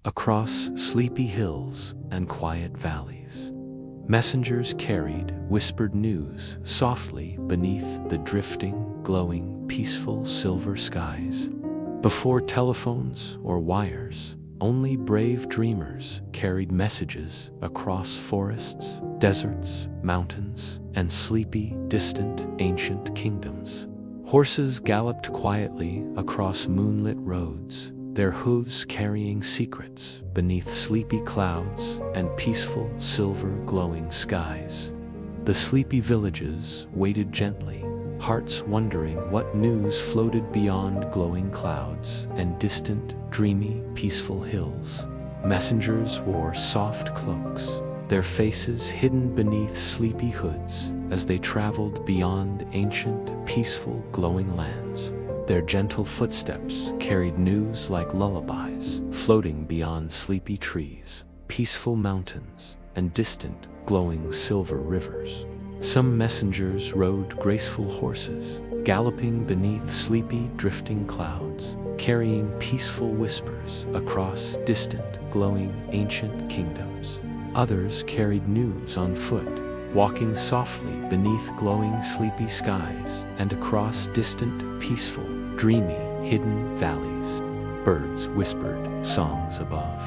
across sleepy hills and quiet valleys. Messengers carried whispered news softly beneath the drifting, glowing, peaceful silver skies. Before telephones or wires, only brave dreamers carried messages across forests, deserts, mountains, and sleepy, distant, ancient kingdoms. Horses galloped quietly across moonlit roads, their hooves carrying secrets beneath sleepy clouds and peaceful, silver-glowing skies. The sleepy villages waited gently, hearts wondering what news floated beyond glowing clouds and distant, dreamy, peaceful hills. Messengers wore soft cloaks, their faces hidden beneath sleepy hoods as they traveled beyond ancient, peaceful, glowing lands. Their gentle footsteps carried news like lullabies, floating beyond sleepy trees, peaceful mountains, and distant, glowing silver rivers. Some messengers rode graceful horses, galloping beneath sleepy, drifting clouds, carrying peaceful whispers across distant, glowing, ancient kingdoms. Others carried news on foot, walking softly beneath glowing, sleepy skies and across distant, peaceful, dreamy, hidden valleys. Birds whispered songs above,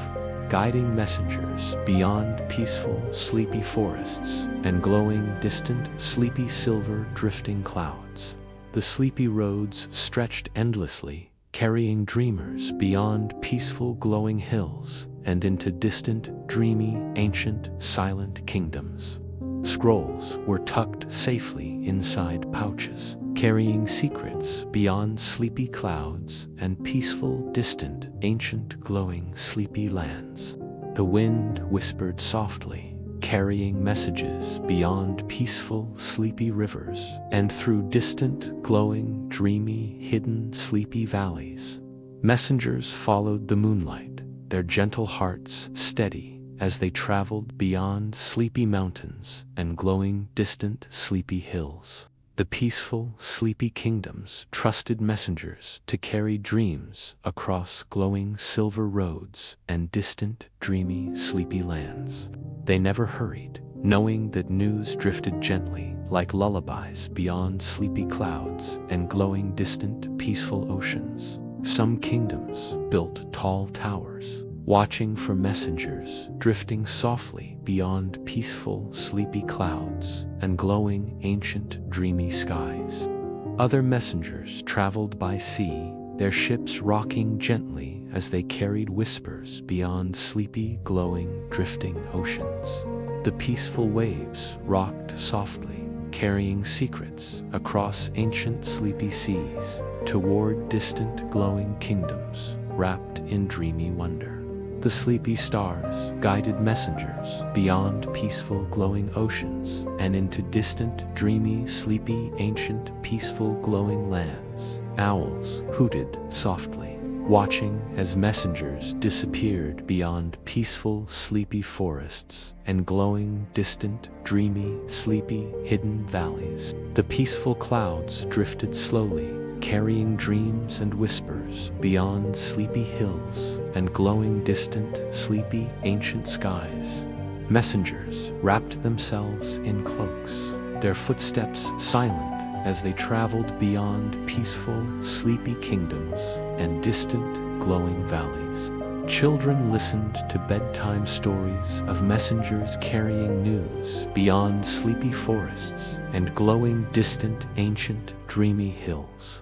guiding messengers beyond peaceful, sleepy forests and glowing, distant, sleepy silver drifting clouds. The sleepy roads stretched endlessly, carrying dreamers beyond peaceful, glowing hills and into distant, dreamy, ancient, silent kingdoms. Scrolls were tucked safely inside pouches, carrying secrets beyond sleepy clouds and peaceful, distant, ancient, glowing, sleepy lands. The wind whispered softly, carrying messages beyond peaceful, sleepy rivers and through distant, glowing, dreamy, hidden, sleepy valleys. Messengers followed the moonlight, their gentle hearts steady as they traveled beyond sleepy mountains and glowing, distant, sleepy hills. The peaceful, sleepy kingdoms trusted messengers to carry dreams across glowing silver roads and distant, dreamy, sleepy lands. They never hurried, knowing that news drifted gently like lullabies beyond sleepy clouds and glowing, distant, peaceful oceans. Some kingdoms built tall towers, watching for messengers drifting softly beyond peaceful, sleepy clouds and glowing, ancient, dreamy skies. Other messengers traveled by sea, their ships rocking gently as they carried whispers beyond sleepy, glowing, drifting oceans. The peaceful waves rocked softly, carrying secrets across ancient, sleepy seas toward distant, glowing kingdoms wrapped in dreamy wonder. The sleepy stars guided messengers beyond peaceful, glowing oceans and into distant, dreamy, sleepy, ancient, peaceful, glowing lands. Owls hooted softly, watching as messengers disappeared beyond peaceful, sleepy forests and glowing, distant, dreamy, sleepy, hidden valleys. The peaceful clouds drifted slowly, carrying dreams and whispers beyond sleepy hills and glowing, distant, sleepy, ancient skies. Messengers wrapped themselves in cloaks, their footsteps silent as they traveled beyond peaceful, sleepy kingdoms and distant, glowing valleys. Children listened to bedtime stories of messengers carrying news beyond sleepy forests and glowing, distant, ancient, dreamy hills.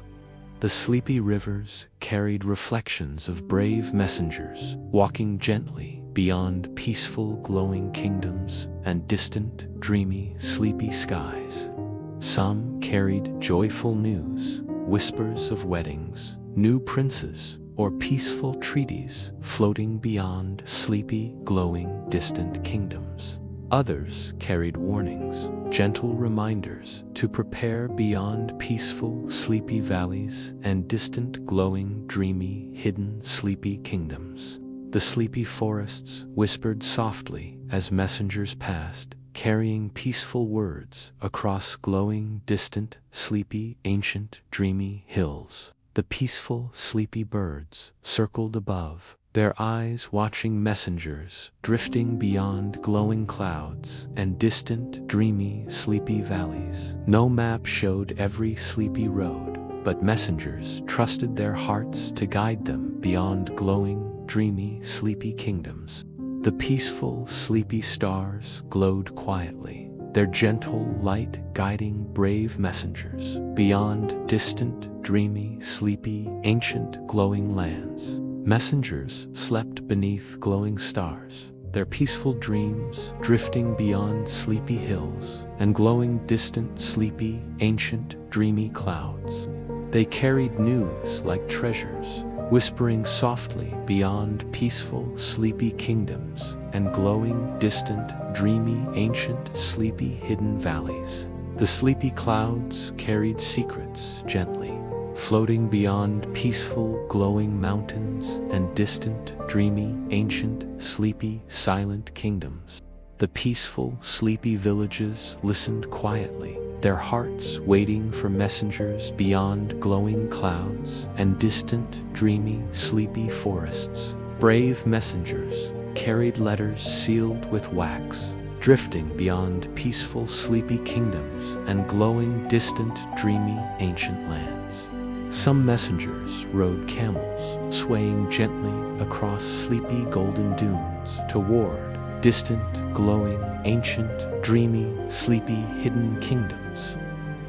The sleepy rivers carried reflections of brave messengers walking gently beyond peaceful, glowing kingdoms and distant, dreamy, sleepy skies. Some carried joyful news, whispers of weddings, new princes, or peaceful treaties floating beyond sleepy, glowing, distant kingdoms. Others carried warnings, gentle reminders to prepare beyond peaceful, sleepy valleys and distant, glowing, dreamy, hidden, sleepy kingdoms. The sleepy forests whispered softly as messengers passed, carrying peaceful words across glowing, distant, sleepy, ancient, dreamy hills. The peaceful, sleepy birds circled above, their eyes watching messengers drifting beyond glowing clouds and distant, dreamy, sleepy valleys. No map showed every sleepy road, but messengers trusted their hearts to guide them beyond glowing, dreamy, sleepy kingdoms. The peaceful, sleepy stars glowed quietly, their gentle light guiding brave messengers beyond distant, dreamy, sleepy, ancient, glowing lands. Messengers slept beneath glowing stars, their peaceful dreams drifting beyond sleepy hills and glowing distant, sleepy, ancient, dreamy clouds. They carried news like treasures, whispering softly beyond peaceful, sleepy kingdoms and glowing, distant, dreamy, ancient, sleepy, hidden valleys. The sleepy clouds carried secrets gently, floating beyond peaceful, glowing mountains and distant, dreamy, ancient, sleepy, silent kingdoms. The peaceful, sleepy villages listened quietly, their hearts waiting for messengers beyond glowing clouds and distant, dreamy, sleepy forests. Brave messengers carried letters sealed with wax, drifting beyond peaceful, sleepy kingdoms and glowing, distant, dreamy, ancient lands. Some messengers rode camels, swaying gently across sleepy golden dunes toward distant, glowing, ancient, dreamy, sleepy, hidden kingdoms.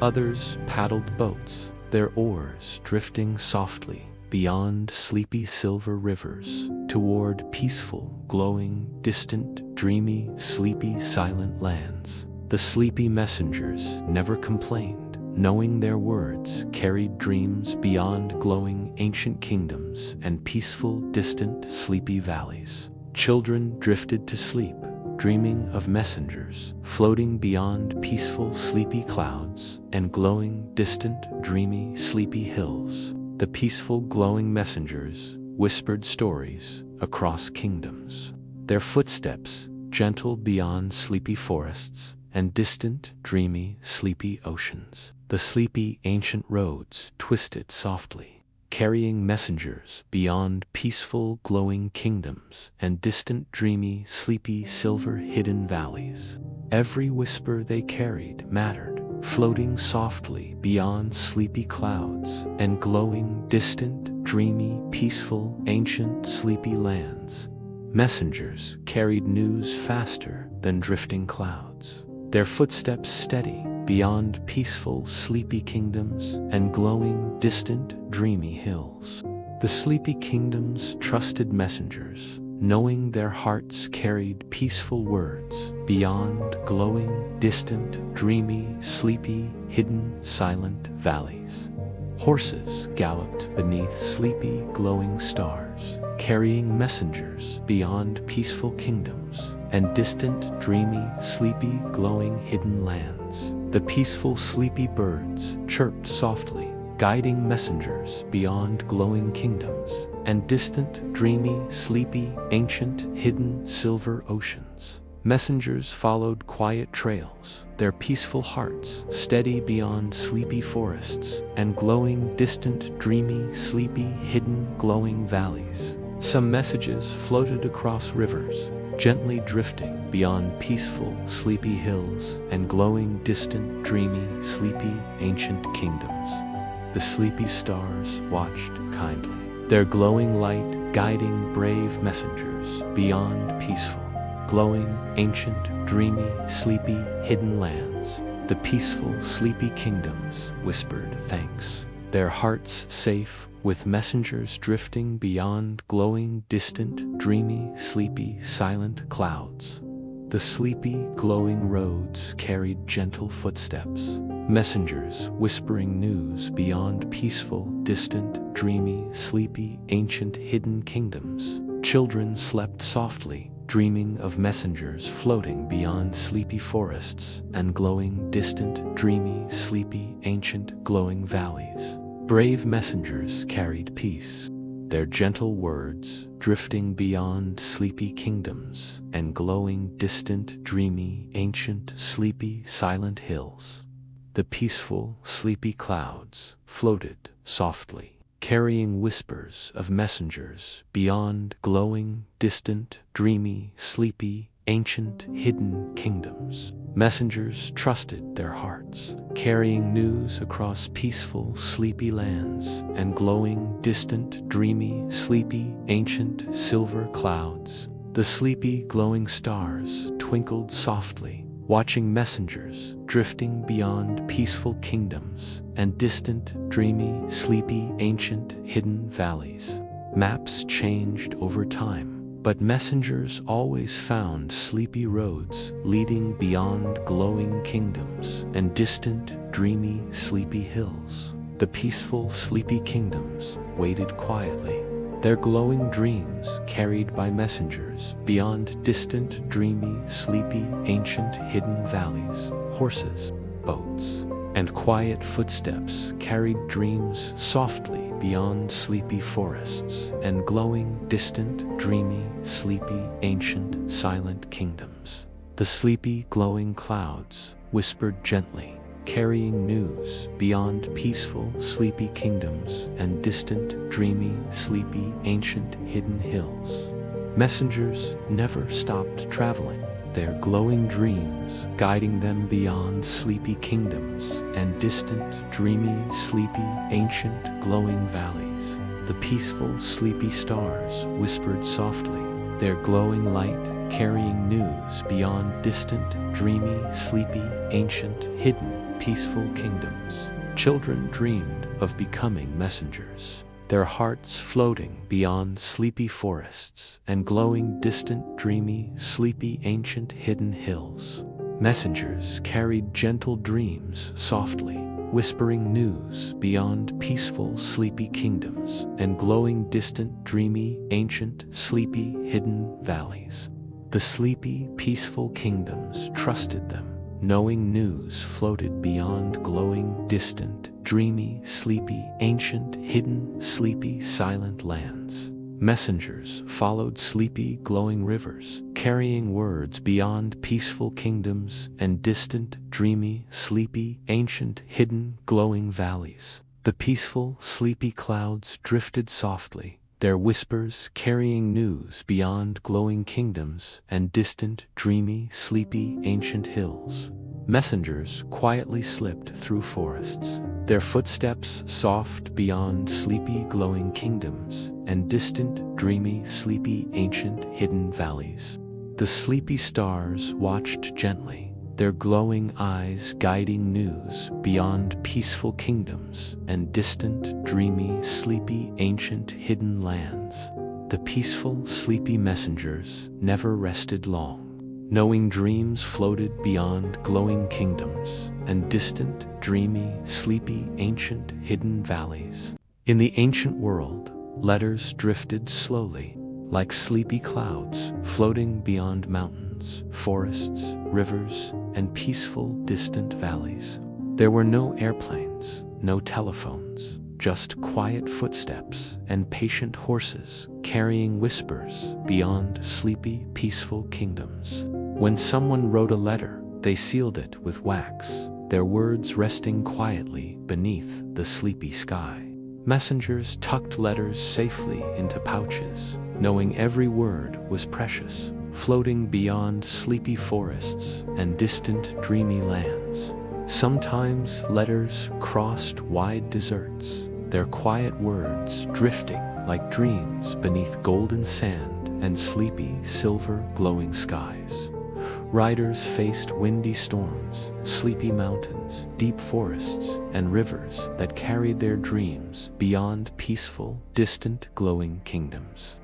Others paddled boats, their oars drifting softly beyond sleepy silver rivers toward peaceful, glowing, distant, dreamy, sleepy, silent lands. The sleepy messengers never complained, knowing their words carried dreams beyond glowing, ancient kingdoms and peaceful, distant, sleepy valleys. Children drifted to sleep, dreaming of messengers floating beyond peaceful, sleepy clouds and glowing, distant, dreamy, sleepy hills. The peaceful, glowing messengers whispered stories across kingdoms, their footsteps gentle beyond sleepy forests and distant, dreamy, sleepy oceans. The sleepy, ancient roads twisted softly, carrying messengers beyond peaceful, glowing kingdoms and distant, dreamy, sleepy, silver, hidden valleys. Every whisper they carried mattered, floating softly beyond sleepy clouds and glowing, distant, dreamy, peaceful, ancient, sleepy lands. Messengers carried news faster than drifting clouds, their footsteps steady beyond peaceful, sleepy kingdoms and glowing, distant, dreamy hills. The sleepy kingdoms trusted messengers, knowing their hearts carried peaceful words beyond glowing, distant, dreamy, sleepy, hidden, silent valleys. Horses galloped beneath sleepy, glowing stars, carrying messengers beyond peaceful kingdoms and distant, dreamy, sleepy, glowing, hidden lands. The peaceful, sleepy birds chirped softly, guiding messengers beyond glowing kingdoms and distant, dreamy, sleepy, ancient, hidden, silver oceans. Messengers followed quiet trails, their peaceful hearts steady beyond sleepy forests and glowing, distant, dreamy, sleepy, hidden, glowing valleys. Some messages floated across rivers, gently drifting beyond peaceful, sleepy hills and glowing, distant, dreamy, sleepy, ancient kingdoms. The sleepy stars watched kindly, their glowing light guiding brave messengers beyond peaceful, glowing, ancient, dreamy, sleepy, hidden lands. The peaceful, sleepy kingdoms whispered thanks, their hearts safe with messengers drifting beyond glowing, distant, dreamy, sleepy, silent clouds. The sleepy, glowing roads carried gentle footsteps, messengers whispering news beyond peaceful, distant, dreamy, sleepy, ancient, hidden kingdoms. Children slept softly, dreaming of messengers floating beyond sleepy forests and glowing, distant, dreamy, sleepy, ancient, glowing valleys. Brave messengers carried peace, their gentle words drifting beyond sleepy kingdoms and glowing, distant, dreamy, ancient, sleepy, silent hills. The peaceful, sleepy clouds floated softly, carrying whispers of messengers beyond glowing, distant, dreamy, sleepy, ancient, hidden kingdoms. Messengers trusted their hearts, carrying news across peaceful, sleepy lands and glowing, distant, dreamy, sleepy, ancient, silver clouds. The sleepy, glowing stars twinkled softly, watching messengers drifting beyond peaceful kingdoms and distant, dreamy, sleepy, ancient, hidden valleys. Maps changed over time, but messengers always found sleepy roads leading beyond glowing kingdoms and distant, dreamy, sleepy hills. The peaceful, sleepy kingdoms waited quietly, their glowing dreams carried by messengers beyond distant, dreamy, sleepy, ancient, hidden valleys. Horses, boats, and quiet footsteps carried dreams softly beyond sleepy forests and glowing, distant, dreamy, sleepy, ancient, silent kingdoms. The sleepy, glowing clouds whispered gently, carrying news beyond peaceful, sleepy kingdoms and distant, dreamy, sleepy, ancient, hidden hills. Messengers never stopped traveling, their glowing dreams guiding them beyond sleepy kingdoms and distant, dreamy, sleepy, ancient, glowing valleys. The peaceful, sleepy stars whispered softly, their glowing light carrying news beyond distant, dreamy, sleepy, ancient, hidden, peaceful kingdoms. Children dreamed of becoming messengers, their hearts floating beyond sleepy forests and glowing, distant, dreamy, sleepy, ancient, hidden hills. Messengers carried gentle dreams softly, whispering news beyond peaceful, sleepy kingdoms and glowing, distant, dreamy, ancient, sleepy, hidden valleys. The sleepy, peaceful kingdoms trusted them, knowing news floated beyond glowing, distant, dreamy, sleepy, ancient, hidden, sleepy, silent lands. Messengers followed sleepy, glowing rivers, carrying words beyond peaceful kingdoms and distant, dreamy, sleepy, ancient, hidden, glowing valleys. The peaceful, sleepy clouds drifted softly, their whispers carrying news beyond glowing kingdoms and distant, dreamy, sleepy, ancient hills. Messengers quietly slipped through forests, their footsteps soft beyond sleepy, glowing kingdoms and distant, dreamy, sleepy, ancient, hidden valleys. The sleepy stars watched gently, their glowing eyes guiding news beyond peaceful kingdoms and distant, dreamy, sleepy, ancient, hidden lands. The peaceful, sleepy messengers never rested long, knowing dreams floated beyond glowing kingdoms and distant, dreamy, sleepy, ancient, hidden valleys. In the ancient world, letters drifted slowly, like sleepy clouds floating beyond mountains, forests, rivers, and peaceful, distant valleys. There were no airplanes, no telephones, just quiet footsteps and patient horses carrying whispers beyond sleepy, peaceful kingdoms. When someone wrote a letter, they sealed it with wax, their words resting quietly beneath the sleepy sky. Messengers tucked letters safely into pouches, knowing every word was precious, floating beyond sleepy forests and distant, dreamy lands. Sometimes letters crossed wide deserts, their quiet words drifting like dreams beneath golden sand and sleepy, silver, glowing skies. Riders faced windy storms, sleepy mountains, deep forests, and rivers that carried their dreams beyond peaceful, distant, glowing kingdoms.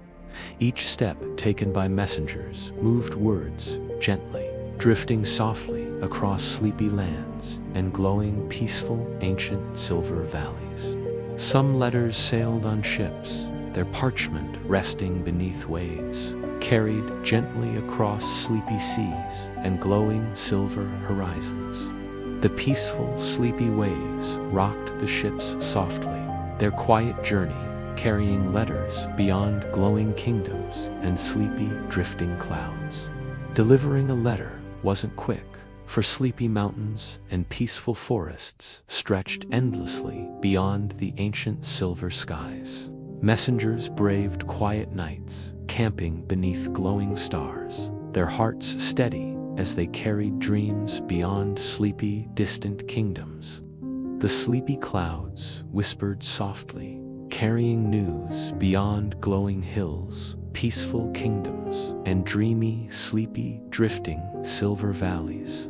Each step taken by messengers moved words gently, drifting softly across sleepy lands and glowing, peaceful, ancient silver valleys. Some letters sailed on ships, their parchment resting beneath waves, carried gently across sleepy seas and glowing silver horizons. The peaceful, sleepy waves rocked the ships softly, their quiet journey carrying letters beyond glowing kingdoms and sleepy, drifting clouds. Delivering a letter wasn't quick. for sleepy mountains and peaceful forests stretched endlessly beyond the ancient silver skies. Messengers braved quiet nights, camping beneath glowing stars, their hearts steady as they carried dreams beyond sleepy, distant kingdoms. The sleepy clouds whispered softly, carrying news beyond glowing hills, peaceful kingdoms, and dreamy, sleepy, drifting silver valleys.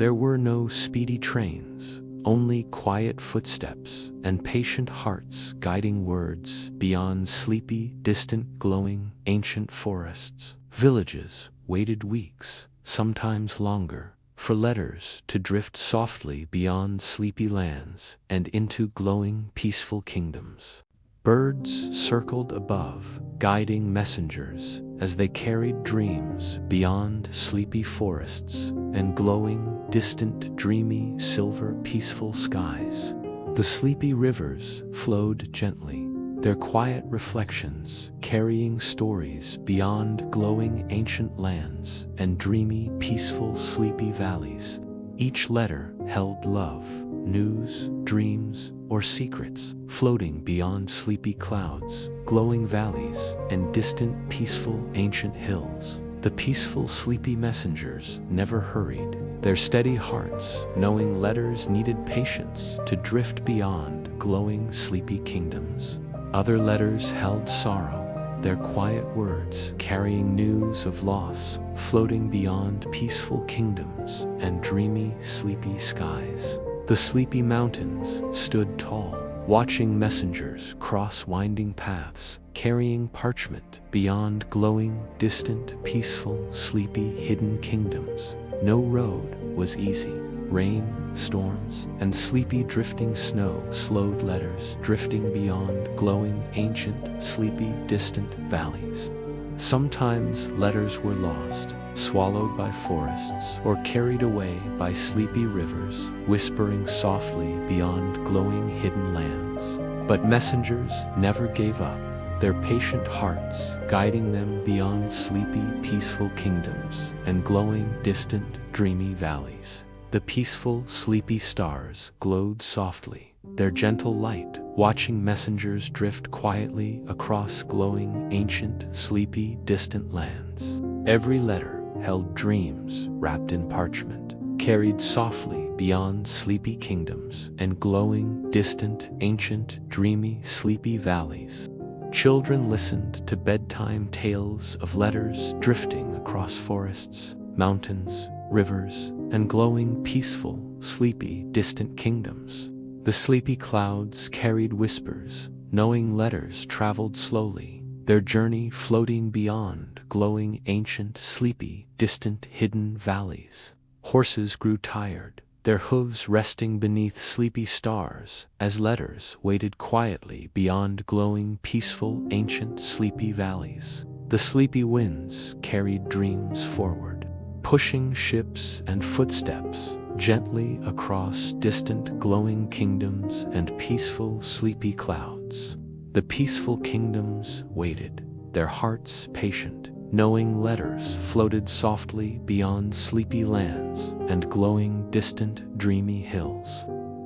There were no speedy trains, only quiet footsteps and patient hearts guiding words beyond sleepy, distant, glowing, ancient forests. Villages waited weeks, sometimes longer, for letters to drift softly beyond sleepy lands and into glowing, peaceful kingdoms. Birds circled above, guiding messengers as they carried dreams beyond sleepy forests and glowing, distant, dreamy, silver, peaceful skies. The sleepy rivers flowed gently, their quiet reflections carrying stories beyond glowing ancient lands and dreamy, peaceful, sleepy valleys. Each letter held love, news, dreams, or secrets, floating beyond sleepy clouds, glowing valleys, and distant, peaceful, ancient hills. The peaceful, sleepy messengers never hurried, their steady hearts knowing letters needed patience to drift beyond glowing, sleepy kingdoms. Other letters held sorrow, their quiet words carrying news of loss, floating beyond peaceful kingdoms and dreamy, sleepy skies. The sleepy mountains stood tall, watching messengers cross winding paths, carrying parchment beyond glowing, distant, peaceful, sleepy, hidden kingdoms. No road was easy. Rain, storms, and sleepy drifting snow slowed letters drifting beyond glowing, ancient, sleepy, distant valleys. Sometimes letters were lost, swallowed by forests, or carried away by sleepy rivers, whispering softly beyond glowing, hidden lands. But messengers never gave up, their patient hearts guiding them beyond sleepy, peaceful kingdoms and glowing, distant, dreamy valleys. The peaceful, sleepy stars glowed softly, their gentle light watching messengers drift quietly across glowing, ancient, sleepy, distant lands. Every letter held dreams wrapped in parchment, carried softly beyond sleepy kingdoms and glowing, distant, ancient, dreamy, sleepy valleys. Children listened to bedtime tales of letters drifting across forests, mountains, rivers, and glowing, peaceful, sleepy, distant kingdoms. The sleepy clouds carried whispers, knowing letters traveled slowly, their journey floating beyond glowing, ancient, sleepy, distant, hidden valleys. Horses grew tired, their hooves resting beneath sleepy stars as letters waited quietly beyond glowing, peaceful, ancient, sleepy valleys. The sleepy winds carried dreams forward, pushing ships and footsteps gently across distant glowing kingdoms and peaceful sleepy clouds. The peaceful kingdoms waited, their hearts patient, knowing letters floated softly beyond sleepy lands and glowing, distant, dreamy hills.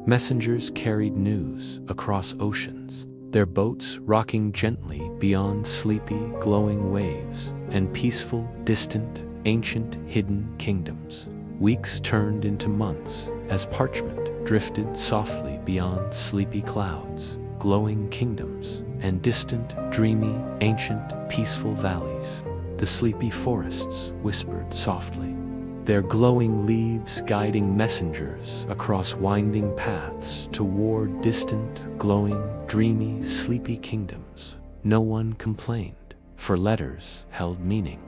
Messengers carried news across oceans, their boats rocking gently beyond sleepy, glowing waves and peaceful, distant, ancient, hidden kingdoms. Weeks turned into months as parchment drifted softly beyond sleepy clouds, glowing kingdoms, and distant, dreamy, ancient, peaceful valleys. The sleepy forests whispered softly, their glowing leaves guiding messengers across winding paths toward distant, glowing, dreamy, sleepy kingdoms. No one complained, for letters held meaning.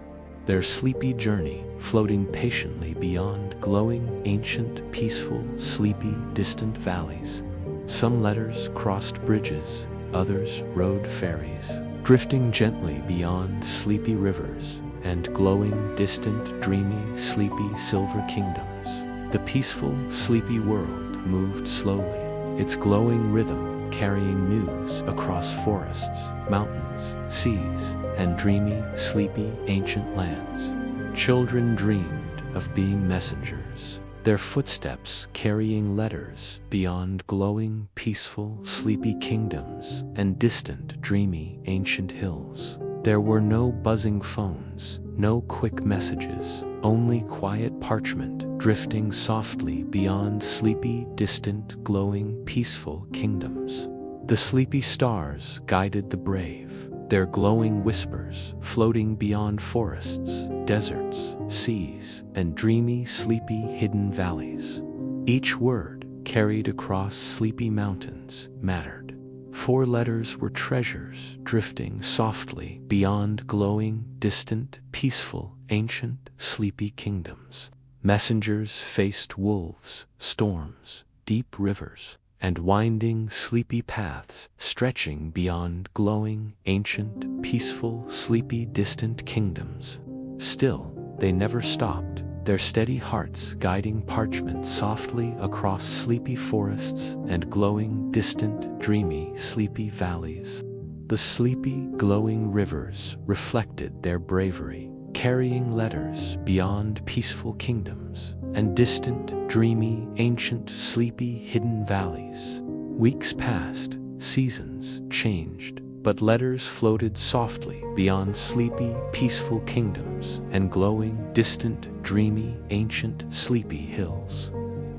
Their sleepy journey floating patiently beyond glowing, ancient, peaceful, sleepy, distant valleys. Some letters crossed bridges, others rode ferries, drifting gently beyond sleepy rivers and glowing, distant, dreamy, sleepy, silver kingdoms. The peaceful, sleepy world moved slowly, its glowing rhythm carrying news across forests, mountains, seas, and dreamy, sleepy, ancient lands. Children dreamed of being messengers, their footsteps carrying letters beyond glowing, peaceful, sleepy kingdoms and distant, dreamy, ancient hills. There were no buzzing phones, no quick messages, only quiet parchment drifting softly beyond sleepy, distant, glowing, peaceful kingdoms. The sleepy stars guided the brave, their glowing whispers floating beyond forests, deserts, seas, and dreamy, sleepy, hidden valleys. Each word carried across sleepy mountains mattered. 4 letters were treasures drifting softly beyond glowing, distant, peaceful, ancient, sleepy kingdoms. Messengers faced wolves, storms, deep rivers, and winding, sleepy paths stretching beyond glowing, ancient, peaceful, sleepy, distant kingdoms. Still, they never stopped, their steady hearts guiding parchment softly across sleepy forests and glowing, distant, dreamy, sleepy valleys. The sleepy, glowing rivers reflected their bravery, carrying letters beyond peaceful kingdoms and distant, dreamy, ancient, sleepy, hidden valleys. Weeks passed, seasons changed, but letters floated softly beyond sleepy, peaceful kingdoms and glowing, distant, dreamy, ancient, sleepy hills.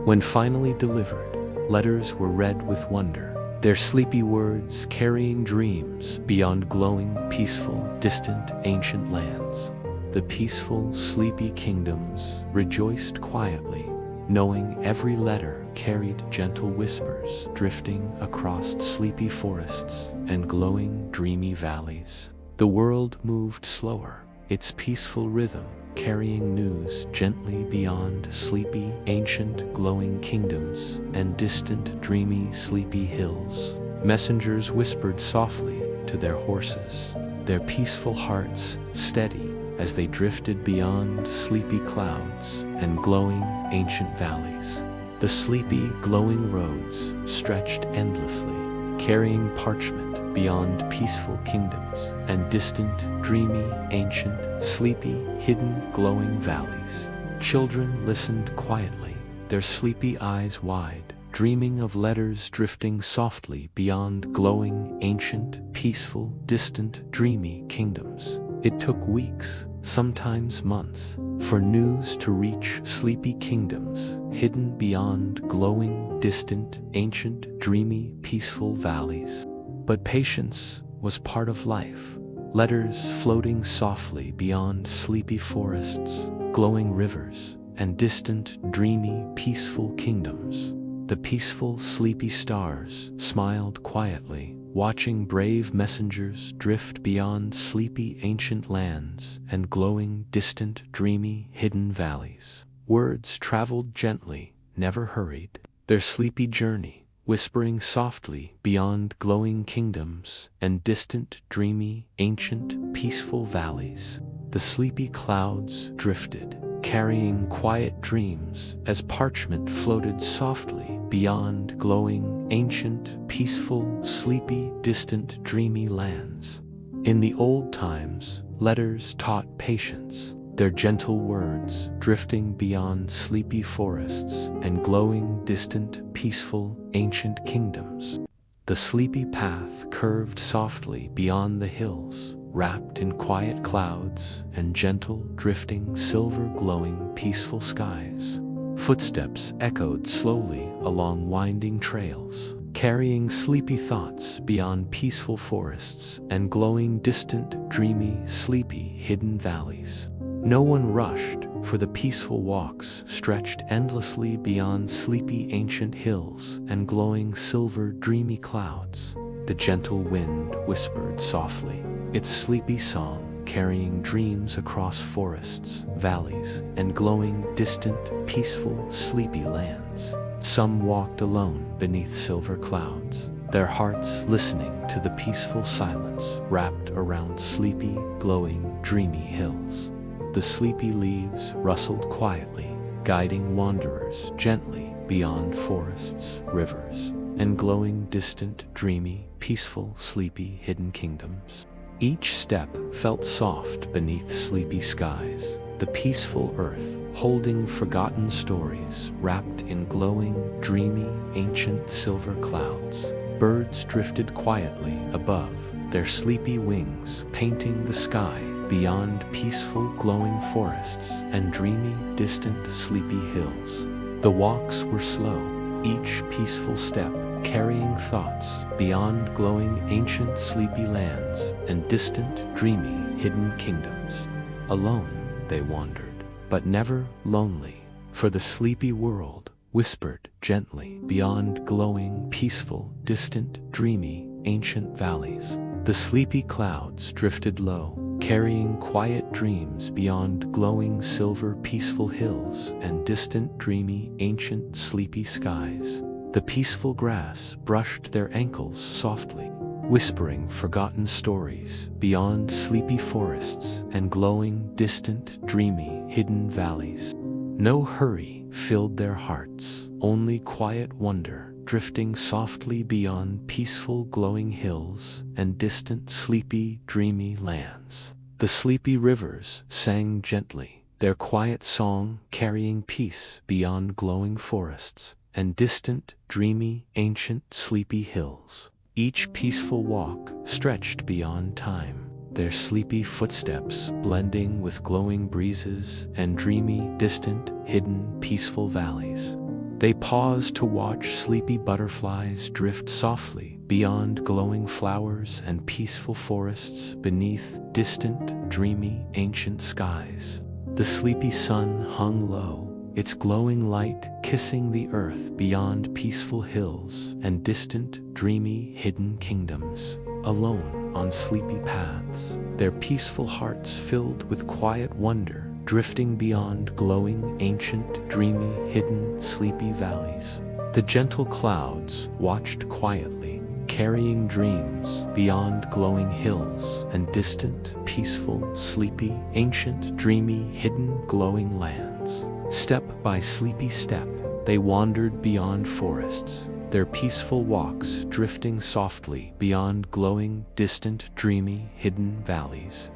When finally delivered, letters were read with wonder, their sleepy words carrying dreams beyond glowing, peaceful, distant, ancient lands. The peaceful, sleepy kingdoms rejoiced quietly, knowing every letter carried gentle whispers drifting across sleepy forests and glowing, dreamy valleys. The world moved slower, its peaceful rhythm carrying news gently beyond sleepy, ancient, glowing kingdoms and distant, dreamy, sleepy hills. Messengers whispered softly to their horses, their peaceful hearts steady as they drifted beyond sleepy clouds and glowing, ancient valleys. The sleepy, glowing roads stretched endlessly, carrying parchment beyond peaceful kingdoms and distant, dreamy, ancient, sleepy, hidden, glowing valleys. Children listened quietly, their sleepy eyes wide, dreaming of letters drifting softly beyond glowing, ancient, peaceful, distant, dreamy kingdoms. It took weeks, sometimes months, for news to reach sleepy kingdoms hidden beyond glowing, distant, ancient, dreamy, peaceful valleys. But patience was part of life. Letters floating softly beyond sleepy forests, glowing rivers, and distant, dreamy, peaceful kingdoms. The peaceful, sleepy stars smiled quietly, watching brave messengers drift beyond sleepy, ancient lands and glowing, distant, dreamy, hidden valleys. Words traveled gently, never hurried, their sleepy journey whispering softly beyond glowing kingdoms and distant, dreamy, ancient, peaceful valleys. The sleepy clouds drifted, carrying quiet dreams as parchment floated softly beyond glowing, ancient, peaceful, sleepy, distant, dreamy lands. In the old times, letters taught patience, their gentle words drifting beyond sleepy forests and glowing, distant, peaceful, ancient kingdoms. The sleepy path curved softly beyond the hills, wrapped in quiet clouds and gentle, drifting, silver-glowing, peaceful skies. Footsteps echoed slowly along winding trails, carrying sleepy thoughts beyond peaceful forests and glowing, distant, dreamy, sleepy, hidden valleys. No one rushed, for the peaceful walks stretched endlessly beyond sleepy, ancient hills and glowing, silver, dreamy clouds. The gentle wind whispered softly, its sleepy song carrying dreams across forests, valleys, and glowing, distant, peaceful, sleepy lands. Some walked alone beneath silver clouds, their hearts listening to the peaceful silence wrapped around sleepy, glowing, dreamy hills. The sleepy leaves rustled quietly, guiding wanderers gently beyond forests, rivers, and glowing, distant, dreamy, peaceful, sleepy, hidden kingdoms. Each step felt soft beneath sleepy skies, the peaceful earth holding forgotten stories wrapped in glowing, dreamy, ancient silver clouds. Birds drifted quietly above, their sleepy wings painting the sky beyond peaceful, glowing forests and dreamy, distant, sleepy hills. The walks were slow, each peaceful step carrying thoughts beyond glowing, ancient, sleepy lands and distant, dreamy, hidden kingdoms. Alone they wandered, but never lonely, for the sleepy world whispered gently beyond glowing, peaceful, distant, dreamy, ancient valleys. The sleepy clouds drifted low, carrying quiet dreams beyond glowing silver, peaceful hills and distant, dreamy, ancient, sleepy skies. The peaceful grass brushed their ankles softly, whispering forgotten stories beyond sleepy forests and glowing, distant, dreamy, hidden valleys. No hurry filled their hearts, only quiet wonder drifting softly beyond peaceful, glowing hills and distant, sleepy, dreamy lands. The sleepy rivers sang gently, their quiet song carrying peace beyond glowing forests and distant, dreamy, ancient, sleepy hills. Each peaceful walk stretched beyond time, their sleepy footsteps blending with glowing breezes and dreamy, distant, hidden, peaceful valleys. They paused to watch sleepy butterflies drift softly beyond glowing flowers and peaceful forests beneath distant, dreamy, ancient skies. The sleepy sun hung low, its glowing light kissing the earth beyond peaceful hills and distant, dreamy, hidden kingdoms. Alone on sleepy paths, their peaceful hearts filled with quiet wonder, drifting beyond glowing, ancient, dreamy, hidden, sleepy valleys. The gentle clouds watched quietly, carrying dreams beyond glowing hills and distant, peaceful, sleepy, ancient, dreamy, hidden, glowing lands. Step by sleepy step, they wandered beyond forests, their peaceful walks drifting softly beyond glowing, distant, dreamy, hidden valleys.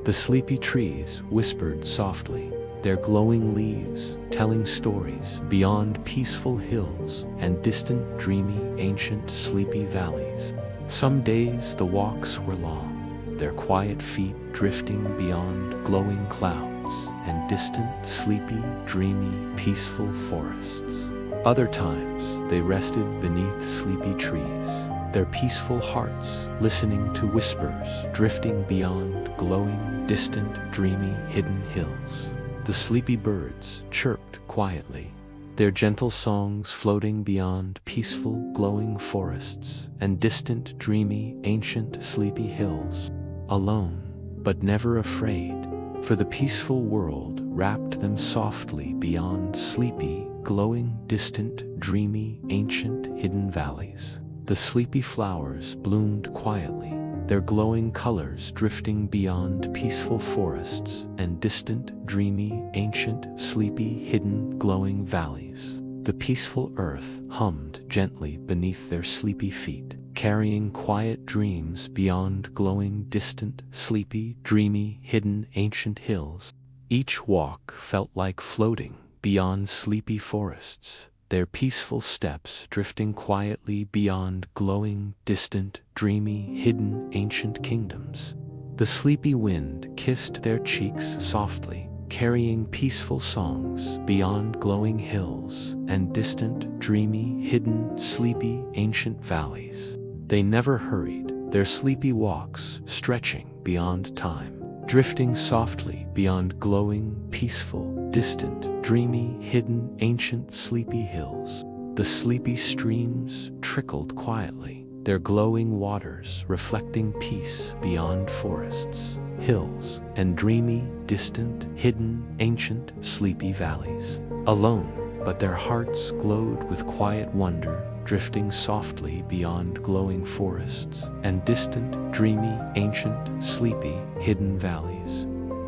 The sleepy trees whispered softly, their glowing leaves telling stories beyond peaceful hills and distant, dreamy, ancient, sleepy valleys. Some days the walks were long, their quiet feet drifting beyond glowing clouds and distant, sleepy, dreamy, peaceful forests. Other times they rested beneath sleepy trees, their peaceful hearts listening to whispers drifting beyond glowing, distant, dreamy, hidden hills. The sleepy birds chirped quietly, their gentle songs floating beyond peaceful, glowing forests and distant, dreamy, ancient, sleepy hills. Alone, but never afraid, for the peaceful world wrapped them softly beyond sleepy, glowing, distant, dreamy, ancient, hidden valleys. The sleepy flowers bloomed quietly, their glowing colors drifting beyond peaceful forests and distant, dreamy, ancient, sleepy, hidden, glowing valleys. The peaceful earth hummed gently beneath their sleepy feet, carrying quiet dreams beyond glowing, distant, sleepy, dreamy, hidden, ancient hills. Each walk felt like floating beyond sleepy forests, their peaceful steps drifting quietly beyond glowing, distant, dreamy, hidden, ancient kingdoms. The sleepy wind kissed their cheeks softly, carrying peaceful songs beyond glowing hills and distant, dreamy, hidden, sleepy, ancient valleys. They never hurried, their sleepy walks stretching beyond time, drifting softly beyond glowing, peaceful, distant, dreamy, hidden, ancient, sleepy hills. The sleepy streams trickled quietly, their glowing waters reflecting peace beyond forests, hills, and dreamy, distant, hidden, ancient, sleepy valleys. Alone, but their hearts glowed with quiet wonder, drifting softly beyond glowing forests and distant, dreamy, ancient, sleepy, hidden valleys.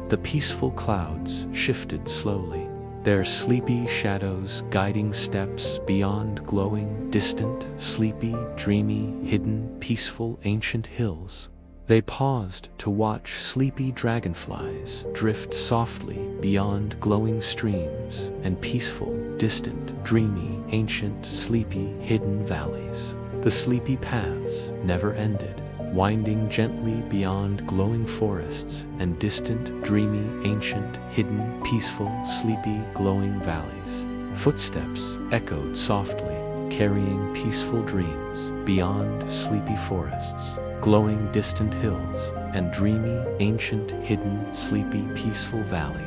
The peaceful clouds shifted slowly, their sleepy shadows guiding steps beyond glowing, distant, sleepy, dreamy, hidden, peaceful, ancient hills. They paused to watch sleepy dragonflies drift softly beyond glowing streams, and peaceful, distant, dreamy, ancient, sleepy, hidden valleys. The sleepy paths never ended, winding gently beyond glowing forests and distant, dreamy, ancient, hidden, peaceful, sleepy, glowing valleys. Footsteps echoed softly, carrying peaceful dreams beyond sleepy forests, glowing distant hills, and dreamy, ancient, hidden, sleepy, peaceful valleys.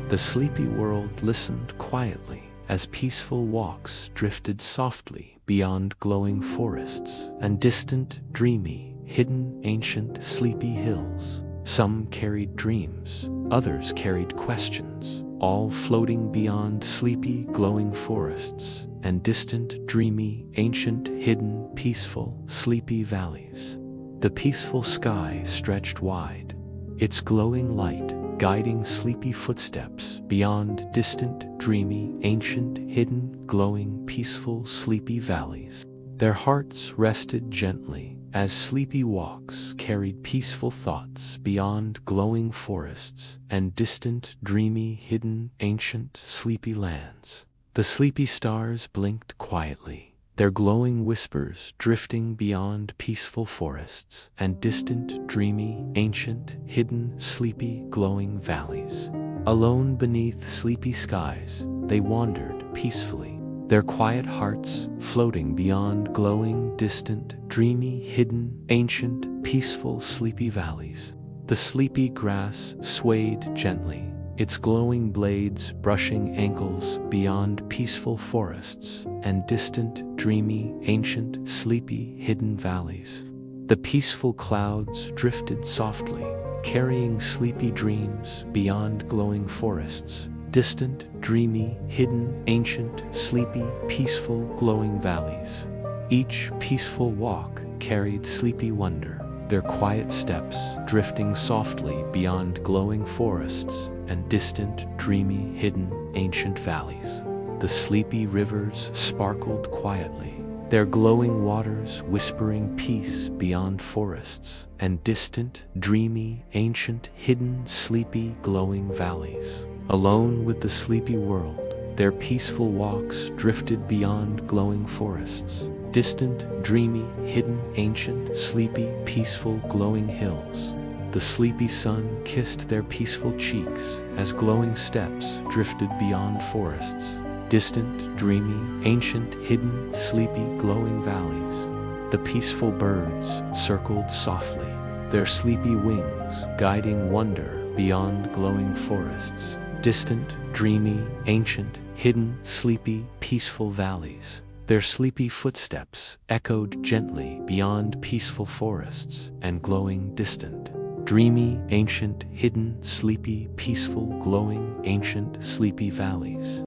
The sleepy world listened quietly as peaceful walks drifted softly beyond glowing forests and distant, dreamy, hidden, ancient, sleepy hills. Some carried dreams, others carried questions, all floating beyond sleepy, glowing forests and distant, dreamy, ancient, hidden, peaceful, sleepy valleys. The peaceful sky stretched wide, its glowing light guiding sleepy footsteps beyond distant, dreamy, ancient, hidden, glowing, peaceful, sleepy valleys. Their hearts rested gently as sleepy walks carried peaceful thoughts beyond glowing forests and distant, dreamy, hidden, ancient, sleepy lands. The sleepy stars blinked quietly, their glowing whispers drifting beyond peaceful forests and distant, dreamy, ancient, hidden, sleepy, glowing valleys. Alone beneath sleepy skies, they wandered peacefully, their quiet hearts floating beyond glowing, distant, dreamy, hidden, ancient, peaceful, sleepy valleys. The sleepy grass swayed gently, its glowing blades brushing ankles beyond peaceful forests and distant, dreamy, ancient, sleepy, hidden valleys. The peaceful clouds drifted softly, carrying sleepy dreams beyond glowing forests, distant, dreamy, hidden, ancient, sleepy, peaceful, glowing valleys. Each peaceful walk carried sleepy wonder, their quiet steps drifting softly beyond glowing forests and distant, dreamy, hidden, ancient valleys. The sleepy rivers sparkled quietly, their glowing waters whispering peace beyond forests and distant, dreamy, ancient, hidden, sleepy, glowing valleys. Alone with the sleepy world, their peaceful walks drifted beyond glowing forests, distant, dreamy, hidden, ancient, sleepy, peaceful, glowing hills. The sleepy sun kissed their peaceful cheeks as glowing steps drifted beyond forests, distant, dreamy, ancient, hidden, sleepy, glowing valleys. The peaceful birds circled softly, their sleepy wings guiding wonder beyond glowing forests, distant, dreamy, ancient, hidden, sleepy, peaceful valleys. Their sleepy footsteps echoed gently beyond peaceful forests and glowing, distant, dreamy, ancient, hidden, sleepy, peaceful, glowing, ancient, sleepy valleys.